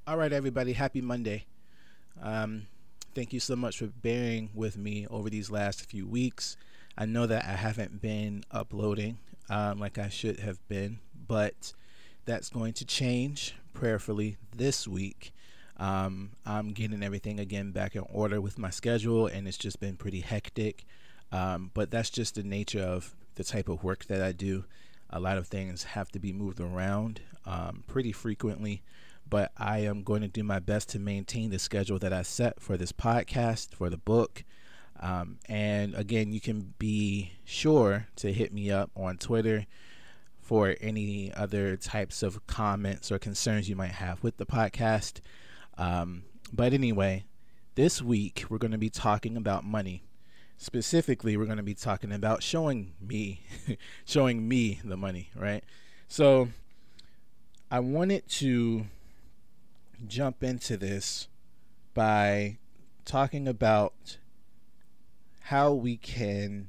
All right, everybody. Happy Monday. Um, Thank you so much for bearing with me over these last few weeks. I know that I haven't been uploading like I should have been, but that's going to change prayerfully this week. I'm getting everything again back in order with my schedule, and it's just been pretty hectic. But that's just the nature of the type of work that I do. A lot of things have to be moved around pretty frequently, but I am going to do my best to maintain the schedule that I set for this podcast, for the book. And again, you can be sure to hit me up on Twitter for any other types of comments or concerns you might have with the podcast. But anyway, this week we're going to be talking about money. Specifically, we're going to be talking about showing me showing me the money, right? So I wanted to jump into this by talking about how we can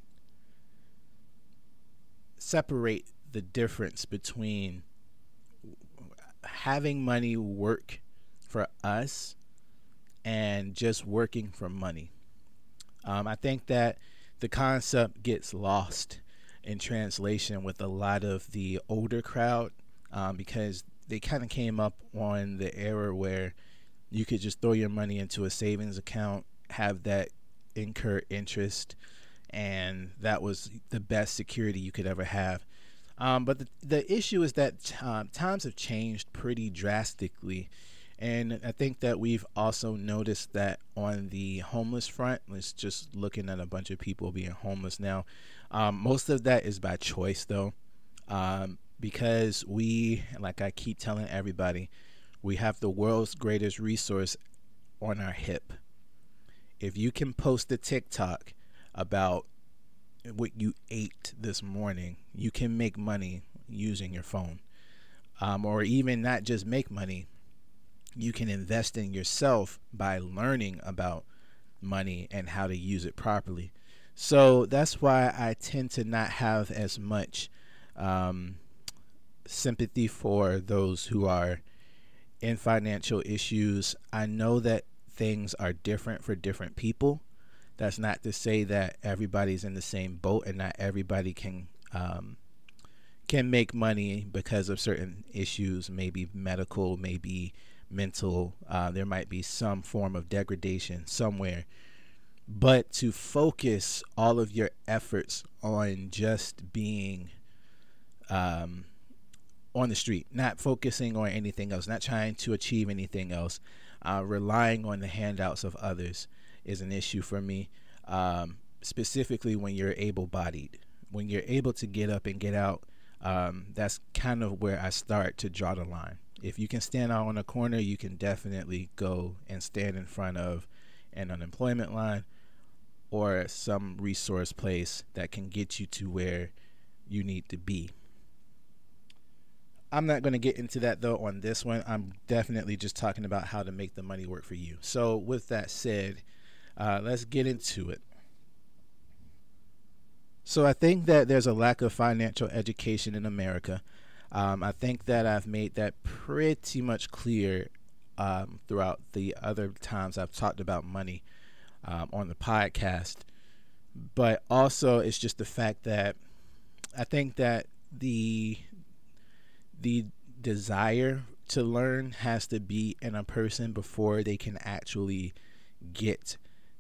separate the difference between having money work for us and just working for money. I think that the concept gets lost in translation with a lot of the older crowd because they kind of came up on the era where you could just throw your money into a savings account, have that incur interest, and that was the best security you could ever have. But the issue is that times have changed pretty drastically. And I think that we've also noticed that on the homeless front, let's just looking at a bunch of people being homeless now. Most of that is by choice, though, because we, like I keep telling everybody, we have the world's greatest resource on our hip. If you can post a TikTok about what you ate this morning, you can make money using your phone. Or even not just make money, you can invest in yourself by learning about money and how to use it properly. So that's why I tend to not have as much sympathy for those who are in financial issues. I know that things are different for different people. That's not to say that everybody's in the same boat and not everybody can make money because of certain issues, maybe medical, maybe mental. There might be some form of degradation somewhere. But to focus all of your efforts on just being on the street, not focusing on anything else, not trying to achieve anything else, relying on the handouts of others is an issue for me, specifically when you're able-bodied. When you're able to get up and get out, that's kind of where I start to draw the line. If you can stand out on a corner, you can definitely go and stand in front of an unemployment line or some resource place that can get you to where you need to be. I'm not going to get into that, though, on this one. I'm definitely just talking about how to make the money work for you. So with that said, let's get into it. So I think that there's a lack of financial education in America. I think that I've made that pretty much clear throughout the other times I've talked about money on the podcast. But also it's just the fact that I think that the desire to learn has to be in a person before they can actually get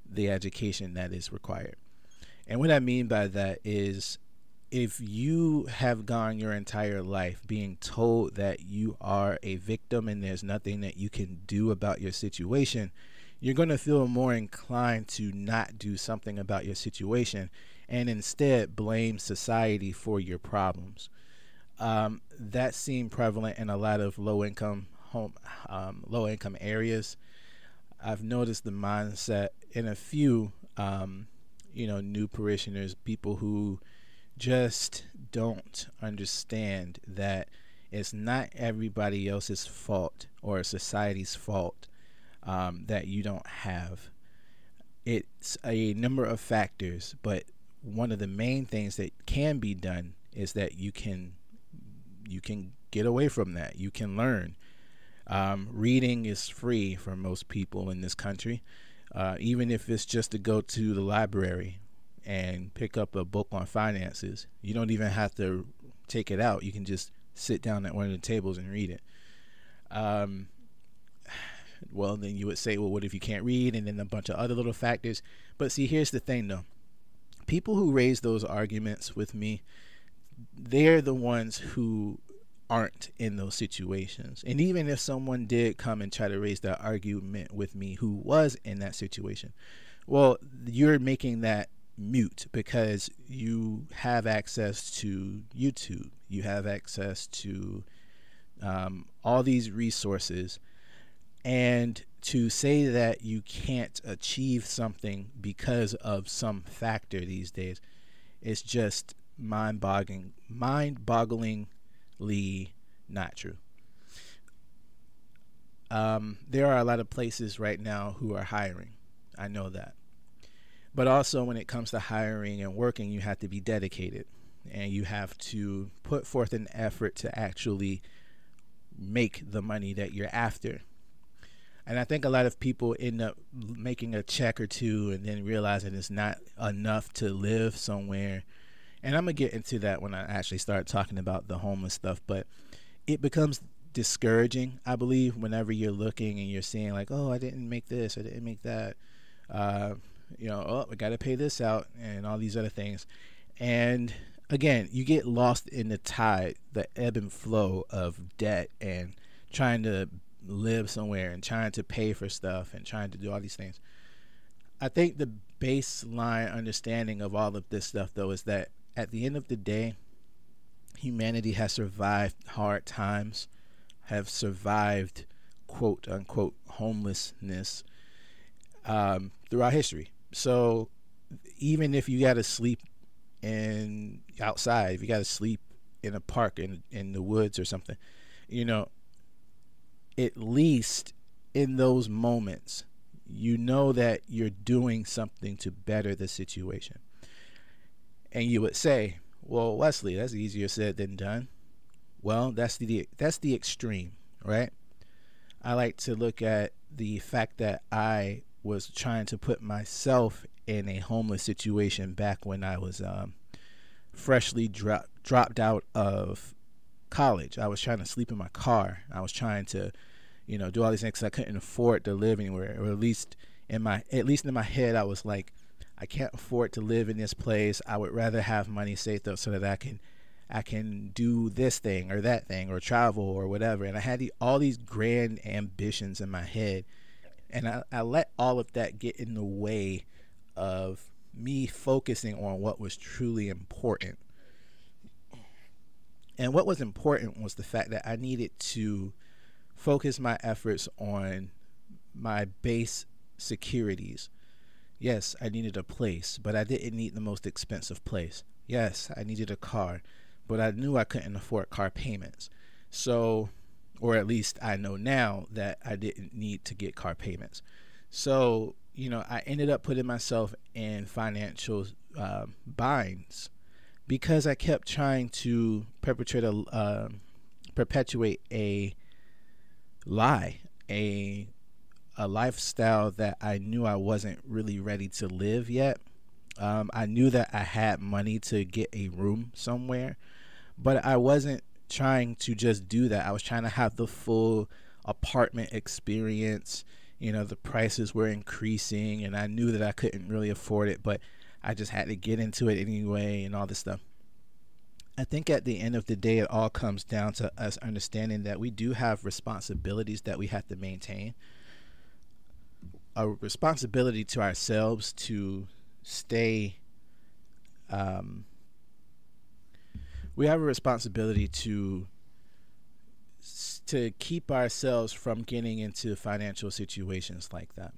the education that is required. And what I mean by that is if you have gone your entire life being told that you are a victim and there's nothing that you can do about your situation, you're going to feel more inclined to not do something about your situation and instead blame society for your problems. That seemed prevalent in a lot of low-income areas. I've noticed the mindset in a few, new parishioners, people who just don't understand that it's not everybody else's fault or society's fault that you don't have. It's a number of factors, but one of the main things that can be done is that you can get away from that. You can learn. Reading is free for most people in this country, even if it's just to go to the library and pick up a book on finances. You don't even have to take it out. You can just sit down at one of the tables and read it. Um, well, then you would say, well, what if you can't read? And then a bunch of other little factors. But see, here's the thing, though. People who raise those arguments with me, they're the ones who aren't in those situations. And even if someone did come and try to raise that argument with me who was in that situation, well, you're making that mute because you have access to YouTube. You have access to all these resources. And to say that you can't achieve something because of some factor these days is just mind-bogglingly not true. There are a lot of places right now who are hiring. I know that. But also when it comes to hiring and working, you have to be dedicated and you have to put forth an effort to actually make the money that you're after. And I think a lot of people end up making a check or two and then realizing it's not enough to live somewhere. And I'm going to get into that when I actually start talking about the homeless stuff. But it becomes discouraging, I believe, whenever you're looking and you're seeing like, oh, I didn't make this, I didn't make that. Oh, we got to pay this out and all these other things. And again, you get lost in the tide, the ebb and flow of debt and trying to live somewhere and trying to pay for stuff and trying to do all these things. I think the baseline understanding of all of this stuff, though, is that at the end of the day, humanity has survived hard times, have survived quote unquote homelessness throughout history. So even if you got to sleep outside, if you got to sleep in a park in the woods or something, at least in those moments, you know that you're doing something to better the situation. And you would say, well, Wesley, that's easier said than done. Well, that's the extreme, right? I like to look at the fact that I was trying to put myself in a homeless situation back when I was freshly dropped out of college. I was trying to sleep in my car. I was trying to, do all these things 'cause I couldn't afford to live anywhere, or at least in my head, I was like, I can't afford to live in this place. I would rather have money saved up so that I can do this thing or that thing or travel or whatever. And I had all these grand ambitions in my head, and I let all of that get in the way of me focusing on what was truly important. And what was important was the fact that I needed to focus my efforts on my base securities. Yes, I needed a place, but I didn't need the most expensive place. Yes, I needed a car, but I knew I couldn't afford car payments. So, or at least I know now that I didn't need to get car payments. So, I ended up putting myself in financial binds because I kept trying to perpetuate a lie, a lifestyle that I knew I wasn't really ready to live yet. I knew that I had money to get a room somewhere, but I wasn't trying to just do that. I was trying to have the full apartment experience. The prices were increasing and I knew that I couldn't really afford it, but I just had to get into it anyway and all this stuff. I think at the end of the day, it all comes down to us understanding that we do have responsibilities that we have to maintain. A responsibility to ourselves to stay. We have a responsibility to keep ourselves from getting into financial situations like that.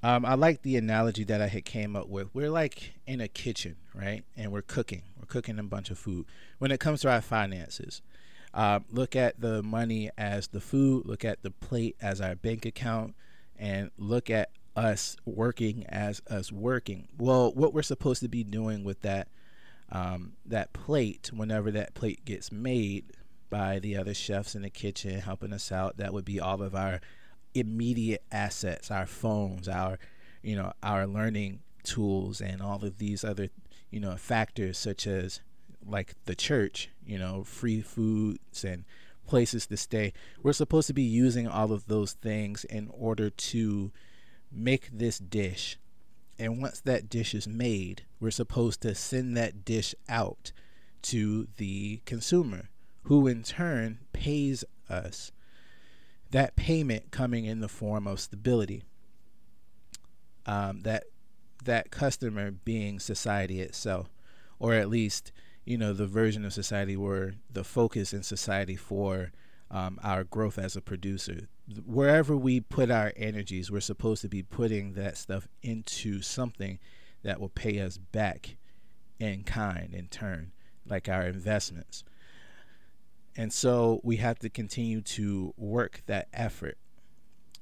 I like the analogy that I had came up with. We're like in a kitchen, right? And we're cooking a bunch of food. When it comes to our finances, look at the money as the food, look at the plate as our bank account, and look at us working as us working. Well, what we're supposed to be doing with that plate, whenever that plate gets made, by the other chefs in the kitchen helping us out. That would be all of our immediate assets, our phones, our learning tools, and all of these other factors, such as like the church, free foods and places to stay. We're supposed to be using all of those things in order to make this dish. And once that dish is made, we're supposed to send that dish out to the consumer, who in turn pays us. That payment coming in the form of stability. That customer being society itself, or at least the version of society where the focus in society for our growth as a producer. Wherever we put our energies, we're supposed to be putting that stuff into something that will pay us back in kind, in turn, like our investments. And so we have to continue to work that effort.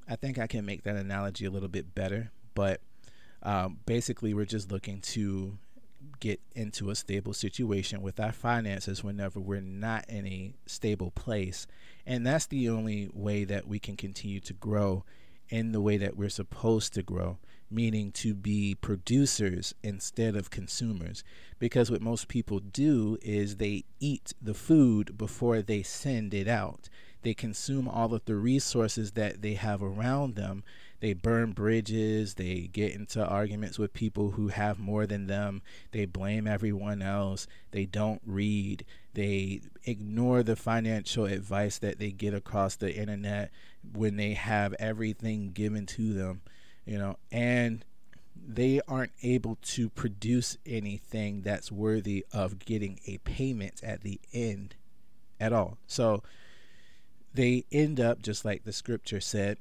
I think I can make that analogy a little bit better, but basically we're just looking to get into a stable situation with our finances whenever we're not in a stable place. And that's the only way that we can continue to grow in the way that we're supposed to grow, meaning to be producers instead of consumers. Because what most people do is they eat the food before they send it out. They consume all of the resources that they have around them. They burn bridges. They get into arguments with people who have more than them. They blame everyone else. They don't read. They ignore the financial advice that they get across the internet when they have everything given to them, and they aren't able to produce anything that's worthy of getting a payment at the end at all. So they end up, just like the scripture said,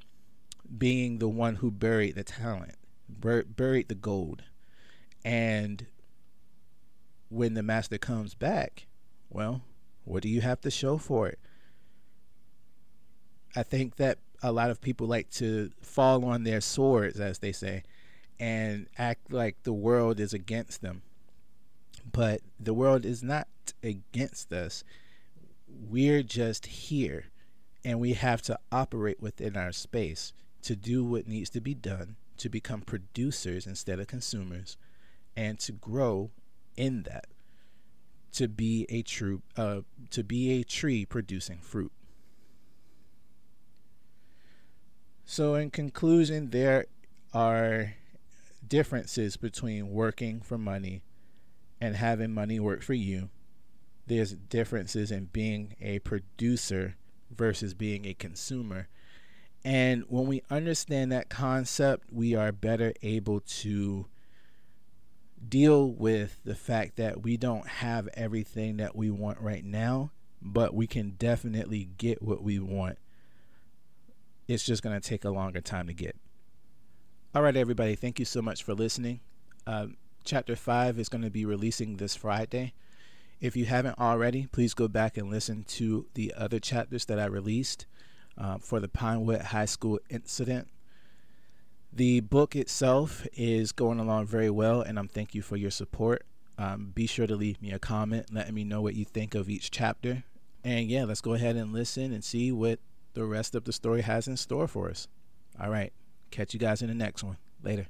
being the one who buried the talent, buried the gold. And when the master comes back, well, what do you have to show for it? I think that a lot of people like to fall on their swords, as they say, and act like the world is against them. But the world is not against us. We're just here, and we have to operate within our space to do what needs to be done, to become producers instead of consumers, and to grow in that, to be a tree producing fruit. So in conclusion, there are differences between working for money and having money work for you. There's differences in being a producer versus being a consumer. And when we understand that concept, we are better able to deal with the fact that we don't have everything that we want right now, but we can definitely get what we want. It's just going to take a longer time to get. All right, everybody. Thank you so much for listening. Chapter 5 is going to be releasing this Friday. If you haven't already, please go back and listen to the other chapters that I released for the Pinewood High School incident. The book itself is going along very well, and I'm thank you for your support. Be sure to leave me a comment letting me know what you think of each chapter. And yeah, let's go ahead and listen and see what the rest of the story has in store for us. All right. Catch you guys in the next one. Later.